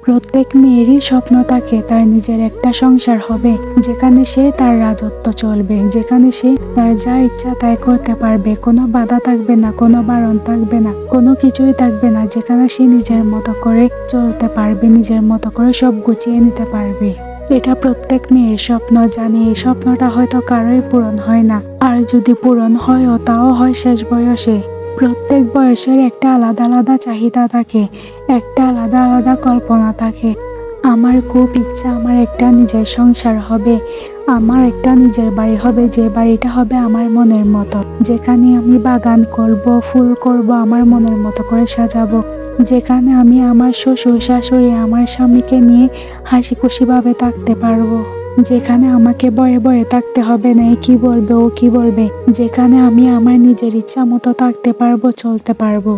প্রত্যেক মেয়েরই স্বপ্ন থাকে তার নিজের একটা সংসার হবে, যেখানে সে তার রাজত্ব চলবে, যেখানে সে তার যা ইচ্ছা তাই করতে পারবে, কোনো বাধা থাকবে না, কোনো বারণ থাকবে না, কোনো কিছুই থাকবে না, যেখানে সে নিজের মতো করে চলতে পারবে, নিজের মতো করে সব গুছিয়ে নিতে পারবে। এটা প্রত্যেক মেয়ের স্বপ্ন। জানি এই স্বপ্নটা হয়তো কারোই পূরণ হয় না, আর যদি পূরণ হয়ও তাও হয় শেষ বয়সে। প্রত্যেক বয়সের একটা আলাদা আলাদা চাহিদা থাকে, একটা আলাদা আলাদা কল্পনা থাকে। আমার খুব ইচ্ছা আমার একটা নিজের সংসার হবে, আমার একটা নিজের বাড়ি হবে, যে বাড়িটা হবে আমার মনের মতো, যেখানে আমি বাগান করব, ফুল করব, আমার মনের মতো করে সাজাবো, যেখানে আমি আমার শ্বশুর শাশুড়ি আমার স্বামীকে নিয়ে হাসি খুশিভাবে থাকতে পারবো, যেখানে আমাকে বয়ে বয়ে থাকতে হবে না এ কি বলবে ও কি বলবে, যেখানে আমি আমার নিজের ইচ্ছা মতো থাকতে পারবো, চলতে পারবো,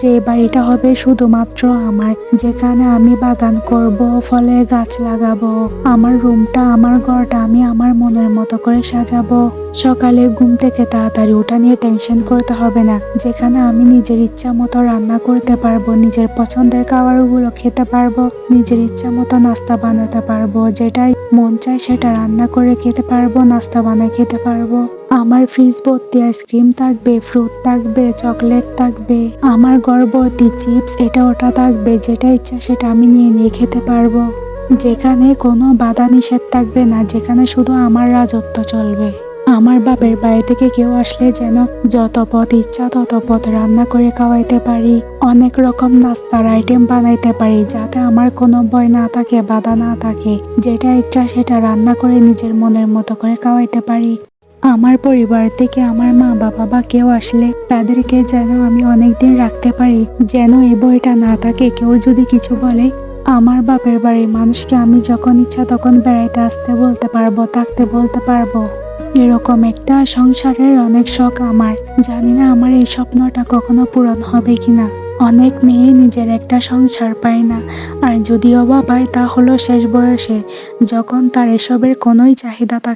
যে বাড়িটা হবে শুধুমাত্র আমার, যেখানে আমি বাগান করব, ফলের গাছ লাগাবো, আমার রুমটা আমার ঘরটা আমি আমার মনের মতো করে সাজাবো, সকালে ঘুম থেকে তাড়াতাড়ি ওঠা নিয়ে টেনশন করতে হবে না, যেখানে আমি নিজের ইচ্ছা মতো রান্না করতে পারবো, নিজের পছন্দের খাবারগুলো খেতে পারবো, নিজের ইচ্ছা মতো নাস্তা বানাতে পারবো, যেটাই মন চায় সেটা রান্না করে খেতে পারবো, নাস্তা বানিয়ে খেতে পারবো। আমার ফ্রিজ ভর্তি আইসক্রিম থাকবে, ফ্রুট থাকবে, চকলেট থাকবে, আমার ঘর ভর্তি চিপস এটা ওটা থাকবে, যেটা ইচ্ছা সেটা আমি নিয়ে নিয়ে খেতে পারবো, যেখানে কোনো বাধা নিষেধ থাকবে না, যেখানে শুধু আমার রাজত্ব চলবে। আমার বাপের বাড়ি থেকে কেউ আসলে যেন যত পথ ইচ্ছা তত পথ রান্না করে খাওয়াইতে পারি, অনেক রকম নাস্তার আইটেম বানাইতে পারি, যাতে আমার কোনো ভয় না থাকে, বাধা না থাকে, যেটা ইচ্ছা সেটা রান্না করে নিজের মনের মতো করে খাওয়াইতে পারি। আমার পরিবার থেকে আমার মা বাবা বা কেউ আসলে তাদেরকে যেন আমি অনেকদিন রাখতে পারি, যেন এই বইটা না থাকে, কেউ যদি কিছু বলে আমার বাপের বাড়ির মানুষকে আমি যখন ইচ্ছা তখন বেড়াইতে আসতে বলতে পারবো, থাকতে বলতে পারবো। এরকম একটা সংসারের অনেক শখ আমার। জানি না আমার এই স্বপ্নটা কখনো পূরণ হবে কিনা। অনেক মেয়ে নিজের একটা সংসার পায় না, আর যদিও বা পায় তা হলো শেষ বয়সে, যখন তার এসবের কোনোই চাহিদা থাকে